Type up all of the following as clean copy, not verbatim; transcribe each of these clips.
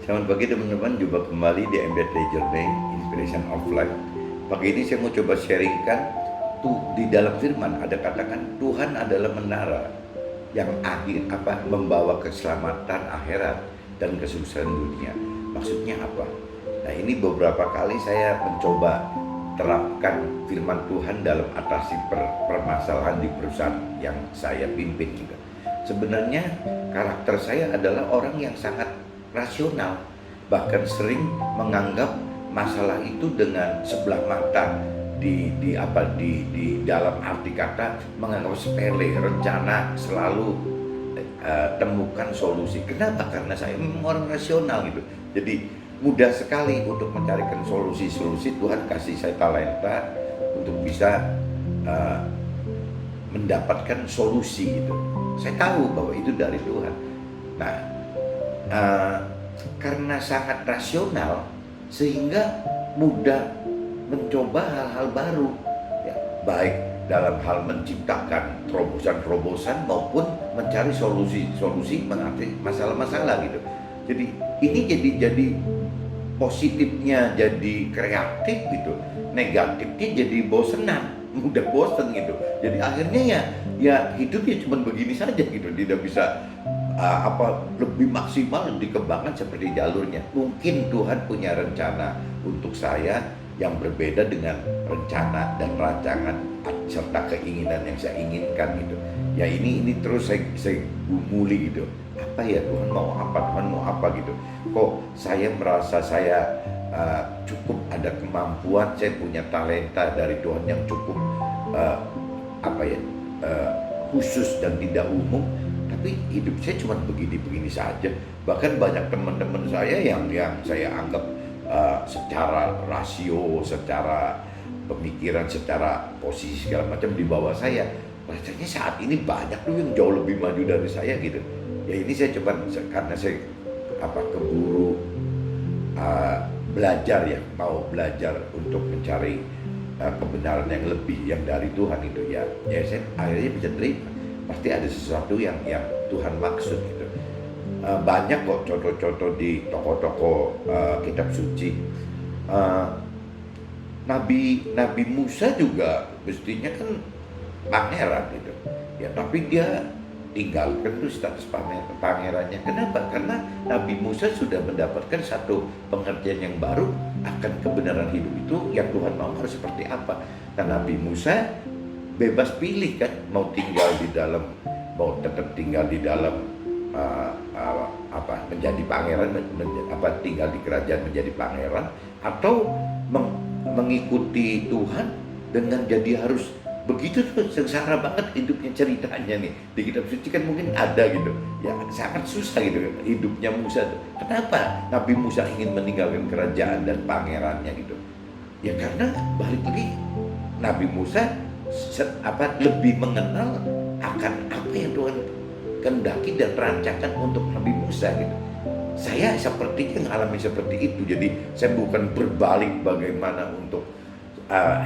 Selamat pagi teman-teman, jumpa kembali di MBT Journey Inspiration of Life. Pagi ini saya mau coba sharingkan tuh di dalam firman ada katakan Tuhan adalah menara yang membawa keselamatan akhirat dan kesuksesan dunia. Maksudnya apa? Nah, ini beberapa kali saya mencoba terapkan firman Tuhan dalam atasi permasalahan di perusahaan yang saya pimpin juga. Sebenarnya karakter saya adalah orang yang sangat rasional, bahkan sering menganggap masalah itu dengan sebelah mata di dalam arti kata menganggap sepele, rencana selalu temukan solusi. Kenapa? Karena saya memang orang rasional gitu. Jadi mudah sekali untuk mencarikan solusi-solusi. Tuhan kasih saya talenta untuk bisa mendapatkan solusi itu. Saya tahu bahwa itu dari Tuhan. Nah, karena sangat rasional sehingga mudah mencoba hal-hal baru, ya, baik dalam hal menciptakan terobosan-terobosan maupun mencari solusi-solusi mengatasi masalah-masalah gitu. Jadi ini jadi positifnya jadi kreatif gitu, negatifnya jadi bosenan, mudah bosen gitu. Jadi akhirnya ya hidupnya cuma begini saja gitu, tidak bisa lebih maksimal dikembangkan seperti jalurnya. Mungkin Tuhan punya rencana untuk saya yang berbeda dengan rencana dan rancangan serta keinginan yang saya inginkan gitu. Ya ini terus saya gumuli gitu. Apa ya Tuhan mau apa? Tuhan mau apa gitu. Kok saya merasa saya cukup ada kemampuan, saya punya talenta dari Tuhan yang cukup khusus dan tidak umum, tapi hidup saya cuma begini-begini saja. Bahkan banyak teman-teman saya yang saya anggap secara rasio, secara pemikiran, secara posisi segala macam di bawah saya, rasanya saat ini banyak tuh yang jauh lebih maju dari saya gitu. Ya ini saya coba karena saya keburu belajar ya, mau belajar untuk mencari kebenaran yang lebih yang dari Tuhan itu ya saya akhirnya bisa terima pasti ada sesuatu yang Tuhan maksud gitu. Banyak kok contoh-contoh di toko-toko kitab suci. Nabi Musa juga mestinya kan pangeran gitu ya, tapi dia tinggalkan tuh status pangerannya. Kenapa? Karena Nabi Musa sudah mendapatkan satu pengertian yang baru akan kebenaran hidup itu yang Tuhan mau harus seperti apa. Dan Nabi Musa bebas pilih kan, mau tetap tinggal di dalam menjadi pangeran, tinggal di kerajaan menjadi pangeran, atau mengikuti Tuhan dengan jadi harus begitu tuh. Sengsara banget hidupnya ceritanya nih di kitab suci kan, mungkin ada gitu ya, sangat susah gitu hidupnya Musa tuh. Kenapa Nabi Musa ingin meninggalkan kerajaan dan pangerannya gitu ya? Karena balik lagi Nabi Musa lebih mengenal akan apa yang Tuhan kehendaki dan rancangkan untuk Nabi Musa gitu. Saya sepertinya mengalami seperti itu. Jadi saya bukan berbalik bagaimana untuk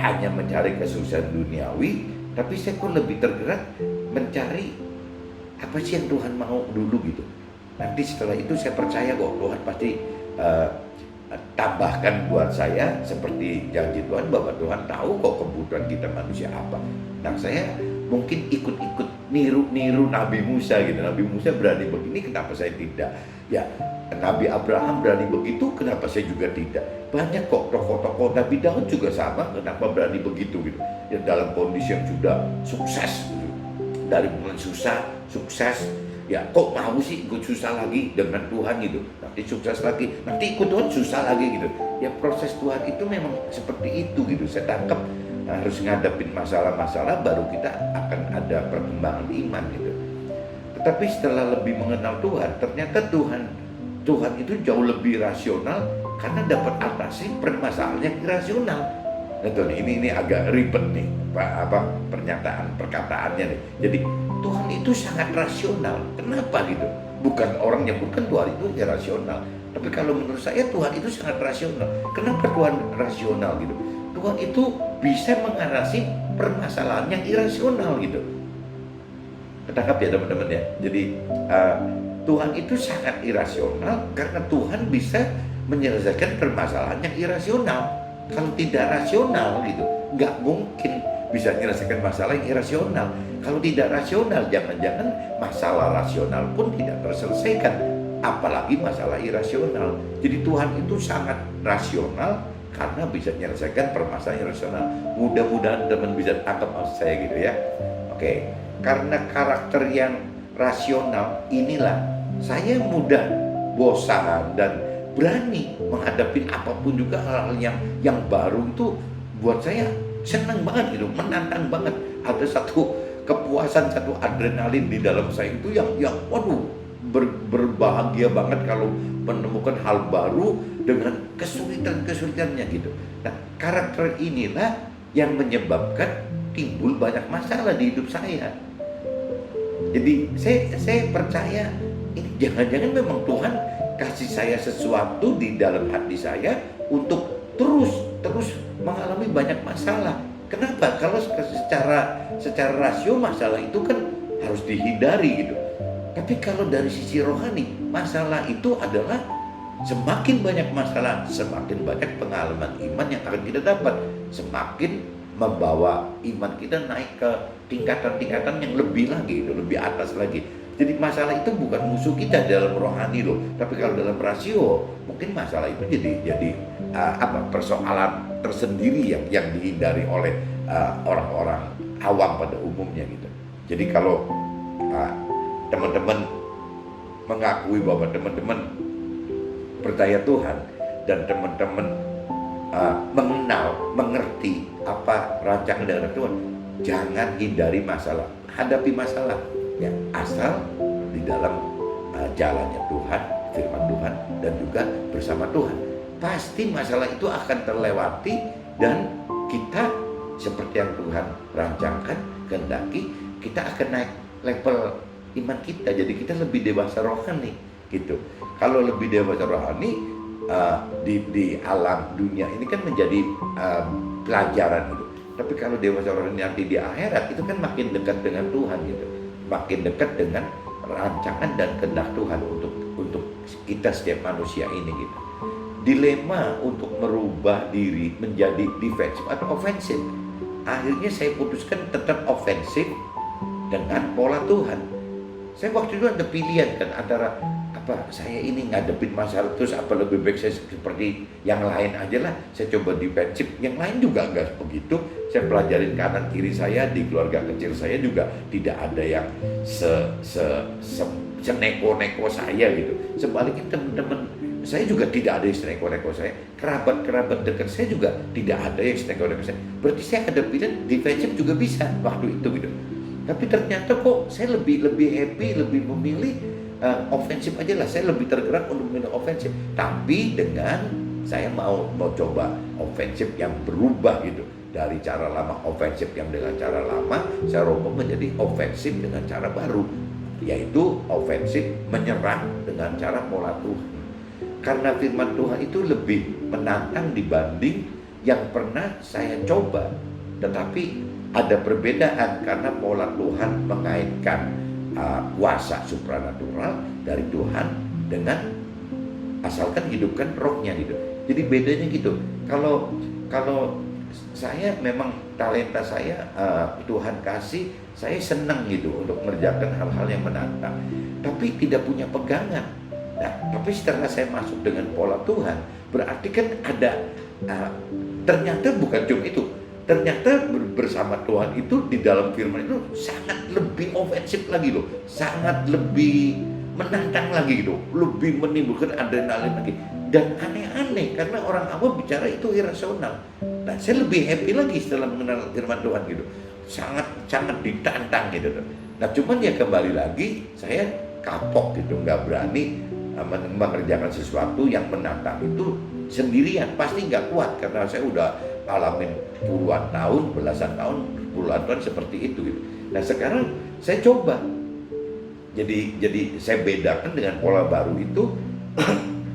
hanya mencari kesuksesan duniawi, tapi saya pun lebih tergerak mencari apa sih yang Tuhan mau dulu gitu. Nanti setelah itu saya percaya kok Tuhan pasti tambahkan buat saya seperti janji Tuhan, bahwa Tuhan tahu kok kebutuhan kita manusia apa. Nah saya mungkin ikut-ikut niru Nabi Musa gitu. Nabi Musa berani begini, kenapa saya tidak? Ya Nabi Abraham berani begitu, kenapa saya juga tidak? Banyak kok tokoh-tokoh. Nabi Daud juga sama, kenapa berani begitu gitu ya, dalam kondisi yang sudah sukses gitu. Dari mulai susah, sukses, ya kok mau sih ikut susah lagi dengan Tuhan gitu, nanti sukses lagi, nanti ikut Tuhan susah lagi gitu ya. Proses Tuhan itu memang seperti itu gitu. Saya tangkap harus ngadepin masalah-masalah, baru kita akan ada perkembangan iman gitu. Tetapi setelah lebih mengenal Tuhan, ternyata Tuhan itu jauh lebih rasional, karena dapat atasi permasalahan yang irasional. Nah, ini agak ribet nih perkataannya nih. Jadi Tuhan itu sangat rasional. Kenapa gitu? Bukan orang yang bukan Tuhan itu irasional. Tapi kalau menurut saya Tuhan itu sangat rasional. Kenapa Tuhan rasional gitu? Tuhan itu bisa mengatasi permasalahan yang irasional gitu. Ketangkap ya teman-teman ya. Jadi Tuhan itu sangat irasional karena Tuhan bisa menyelesaikan permasalahan yang irasional. Kalau tidak rasional gitu, nggak mungkin bisa menyelesaikan masalah yang irasional. Kalau tidak rasional, jangan-jangan masalah rasional pun tidak terselesaikan, apalagi masalah irasional. Jadi Tuhan itu sangat rasional karena bisa menyelesaikan permasalahan irasional. Mudah-mudahan teman bisa tangkap maksud saya gitu ya. Oke, karena karakter yang rasional inilah saya mudah bosan dan berani menghadapi apapun juga. Hal-hal yang baru itu buat saya senang banget gitu, menantang banget. Ada satu kepuasan, satu adrenalin di dalam saya itu yang waduh, berbahagia banget kalau menemukan hal baru dengan kesulitan-kesulitannya gitu. Nah, karakter inilah yang menyebabkan timbul banyak masalah di hidup saya. Jadi saya percaya ini jangan-jangan memang Tuhan kasih saya sesuatu di dalam hati saya untuk terus mengalami banyak masalah. Kenapa? Kalau secara rasio masalah itu kan harus dihindari gitu. Tapi kalau dari sisi rohani, masalah itu adalah semakin banyak masalah, semakin banyak pengalaman iman yang akan kita dapat, semakin membawa iman kita naik ke tingkatan-tingkatan yang lebih lagi, lebih atas lagi. Jadi masalah itu bukan musuh kita dalam rohani loh, tapi kalau dalam rasio mungkin masalah itu jadi persoalan tersendiri yang dihindari oleh orang-orang awam pada umumnya gitu. Jadi kalau teman-teman mengakui bahwa teman-teman percaya Tuhan dan teman-teman mengerti apa rancangan dari Tuhan, jangan hindari masalah, hadapi masalah ya, asal di dalam jalannya Tuhan, firman Tuhan, dan juga bersama Tuhan. Pasti masalah itu akan terlewati dan kita seperti yang Tuhan rancangkan, kehendaki, kita akan naik level iman kita. Jadi kita lebih dewasa rohani gitu. Kalau lebih dewasa rohani di alam dunia ini kan menjadi pelajaran gitu. Tapi kalau dewasa rohani nanti di akhirat itu kan makin dekat dengan Tuhan gitu, makin dekat dengan rancangan dan kehendak Tuhan untuk kita setiap manusia ini gitu. Dilema untuk merubah diri menjadi defensif atau ofensif. Akhirnya saya putuskan tetap ofensif dengan pola Tuhan. Saya waktu itu ada pilihan kan antara saya ini ngadepin masalah terus apa lebih baik saya seperti yang lain aja lah, saya coba defensif. Yang lain juga enggak begitu. Saya pelajarin kanan kiri saya, di keluarga kecil saya juga tidak ada yang seneko-neko saya gitu. Sebaliknya teman-teman saya juga tidak ada yang seneko-neko saya. Kerabat-kerabat dekat saya juga tidak ada yang seneko-neko saya. Berarti saya ada pilihan defensif juga bisa waktu itu gitu. Tapi ternyata kok saya lebih happy, lebih memilih ofensif aja lah. Saya lebih tergerak untuk memilih ofensif. Tapi dengan saya mau coba ofensif yang berubah gitu. Dari cara lama ofensif yang dengan cara lama, saya rubah menjadi ofensif dengan cara baru, yaitu ofensif menyerang dengan cara pola Tuhan. Karena firman Tuhan itu lebih menantang dibanding yang pernah saya coba. Tetapi ada perbedaan karena pola Tuhan mengaitkan kuasa supranatural dari Tuhan dengan asalkan hidupkan rohnya gitu. Jadi bedanya gitu. Kalau saya memang talenta saya Tuhan kasih, saya senang gitu untuk mengerjakan hal-hal yang menantang, tapi tidak punya pegangan. Nah, tapi setelah saya masuk dengan pola Tuhan, berarti kan ada ternyata bukan cuma itu. Ternyata bersama Tuhan itu di dalam firman itu sangat lebih ofensif lagi loh, sangat lebih menantang lagi gitu, lebih menimbulkan adrenalin lagi. Dan aneh-aneh karena orang awam bicara itu irasional. Nah, saya lebih happy lagi setelah mengenal firman Tuhan gitu, sangat ditantang gitu. Nah, cuman ya kembali lagi saya kapok gitu, nggak berani mengerjakan sesuatu yang menantang itu sendirian, pasti nggak kuat karena saya udah alamin puluhan tahun, belasan tahun, puluhan tahun seperti itu gitu. Nah, sekarang saya coba. Jadi saya bedakan dengan pola baru itu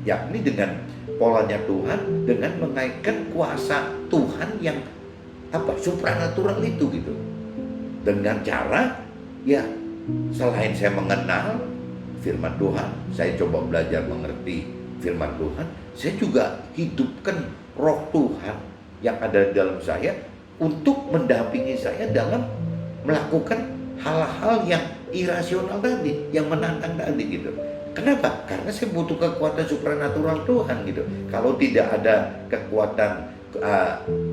yakni dengan polanya Tuhan dengan mengaitkan kuasa Tuhan yang supranatural itu gitu. Dengan cara ya selain saya mengenal firman Tuhan, saya coba belajar mengerti firman Tuhan, saya juga hidupkan roh Tuhan yang ada dalam saya untuk mendampingi saya dalam melakukan hal-hal yang irasional tadi, yang menantang tadi gitu. Kenapa? Karena saya butuh kekuatan supranatural Tuhan gitu. Kalau tidak ada kekuatan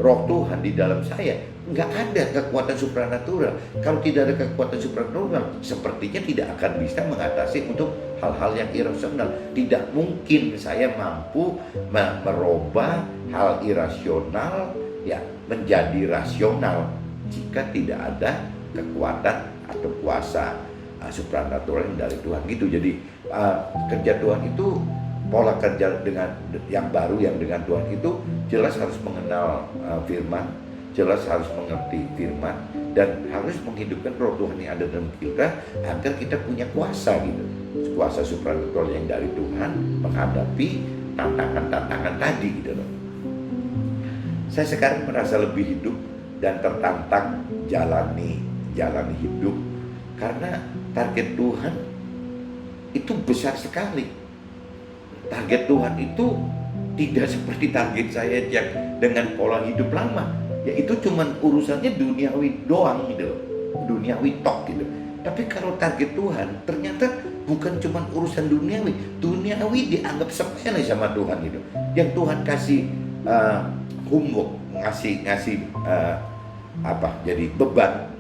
roh Tuhan di dalam saya, nggak ada kekuatan supranatural. Kalau tidak ada kekuatan supranatural, sepertinya tidak akan bisa mengatasi untuk hal-hal yang irasional. Tidak mungkin saya mampu merubah hal irasional ya menjadi rasional jika tidak ada kekuatan atau kuasa supranatural dari Tuhan gitu. Jadi kerja Tuhan itu, pola kerja dengan yang baru yang dengan Tuhan itu jelas harus mengenal firman, jelas harus mengerti firman, dan harus menghidupkan roh Tuhan yang ada dalam kita agar kita punya kuasa gitu, kuasa supranatural yang dari Tuhan menghadapi tantangan-tantangan tadi gitu loh. Saya sekarang merasa lebih hidup dan tertantang jalani hidup karena target Tuhan itu besar sekali. Target Tuhan itu tidak seperti target saya yang dengan pola hidup lama, yaitu cuman urusannya duniawi doang gitu loh, duniawi tok gitu. Tapi kalau target Tuhan ternyata bukan cuman urusan duniawi dianggap sepele sama Tuhan gitu. Yang Tuhan kasih homework, ngasih jadi beban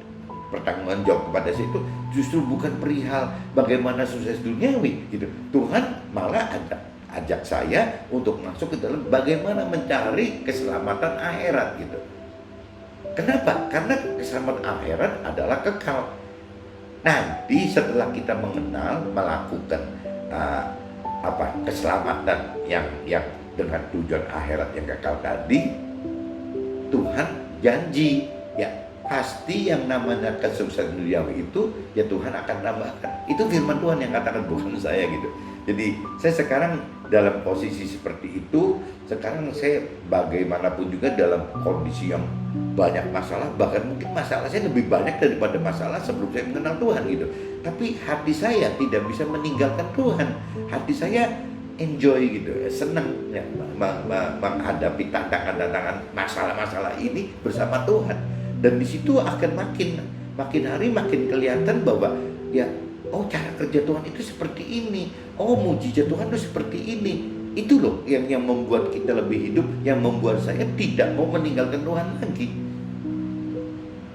pertanggungan jawab kepada saya itu justru bukan perihal bagaimana sukses duniawi gitu. Tuhan malah ajak saya untuk masuk ke dalam bagaimana mencari keselamatan akhirat gitu. Kenapa? Karena keselamatan akhirat adalah kekal. Nanti setelah kita mengenal, melakukan keselamatan yang dengan tujuan akhirat yang kekal tadi, Tuhan janji ya pasti yang namanya kesuksesan duniawi itu ya Tuhan akan tambahkan. Itu firman Tuhan yang katakan, bukan saya gitu. Jadi saya sekarang dalam posisi seperti itu. Sekarang saya bagaimanapun juga dalam kondisi yang banyak masalah, bahkan mungkin masalah saya lebih banyak daripada masalah sebelum saya mengenal Tuhan gitu. Tapi hati saya tidak bisa meninggalkan Tuhan. Hati saya enjoy gitu, senang ya, menghadapi tantangan-tantangan masalah-masalah ini bersama Tuhan. Dan di situ akan makin hari makin kelihatan bahwa ya, oh cara kerja Tuhan itu seperti ini, oh mujizat Tuhan itu seperti ini. Itu loh yang membuat kita lebih hidup, yang membuat saya tidak mau meninggalkan Tuhan lagi.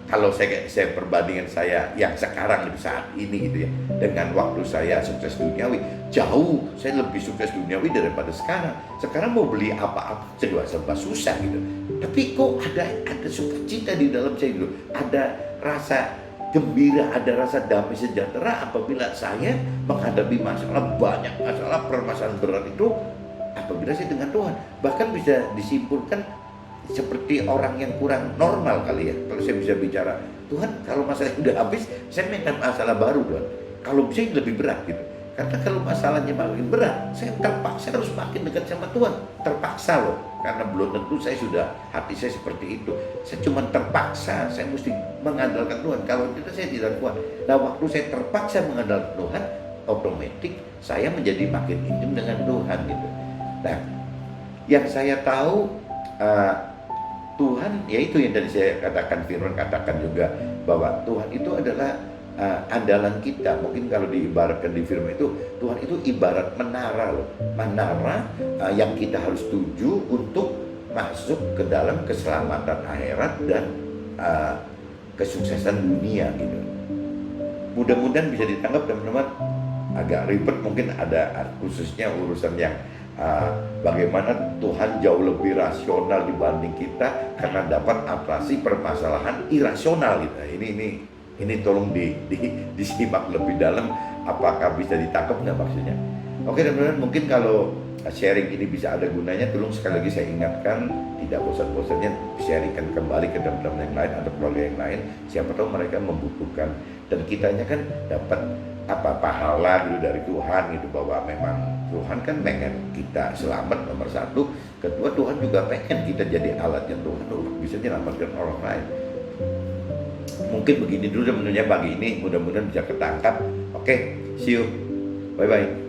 Kalau saya perbandingan saya yang sekarang saat ini gitu ya, dengan waktu saya sukses duniawi, jauh saya lebih sukses duniawi daripada sekarang. Sekarang mau beli apa-apa serba susah gitu. Tapi kok ada sukacita di dalam saya gitu. Ada rasa gembira, ada rasa damai sejahtera apabila saya menghadapi masalah, banyak masalah, permasalahan berat itu apabila saya dengan Tuhan. Bahkan bisa disimpulkan seperti orang yang kurang normal kali ya, kalau saya bisa bicara, Tuhan kalau masalah udah habis, saya minta masalah baru Tuhan. Kalau bisa lebih berat gitu. Karena kalau masalahnya makin berat, saya terpaksa harus makin dekat sama Tuhan. Terpaksa loh, karena belum tentu saya sudah, hati saya seperti itu. Saya cuma terpaksa, saya mesti mengandalkan Tuhan. Kalau tidak saya tidak kuat. Nah waktu saya terpaksa mengandalkan Tuhan, otomatis saya menjadi makin intim dengan Tuhan gitu. Nah, yang saya tahu Tuhan, yaitu yang tadi saya katakan, firman katakan juga bahwa Tuhan itu adalah andalan kita. Mungkin kalau diibaratkan di firman itu, Tuhan itu ibarat menara loh, menara yang kita harus tuju untuk masuk ke dalam keselamatan akhirat dan kesuksesan dunia gitu. Mudah-mudahan bisa ditangkap teman-teman. Agak ribet mungkin, ada khususnya urusan yang bagaimana Tuhan jauh lebih rasional dibanding kita karena dapat atasi permasalahan irasional gitu. Ini tolong disimak lebih dalam, apakah bisa ditangkap nggak maksudnya. Oke teman-teman, mungkin kalau sharing ini bisa ada gunanya, tolong sekali lagi saya ingatkan, tidak bosan-bosannya sharingkan kembali ke teman-teman yang lain atau keluarga yang lain, siapa tahu mereka membutuhkan, dan kitanya kan dapat pahala gitu dari Tuhan gitu, bahwa memang Tuhan kan pengen kita selamat nomor satu, kedua Tuhan juga pengen kita jadi alatnya Tuhan untuk bisa menyelamatkan orang lain. Mungkin begini dulu teman-teman pagi ini, mudah-mudahan bisa ketangkap. Oke, see you. Bye-bye.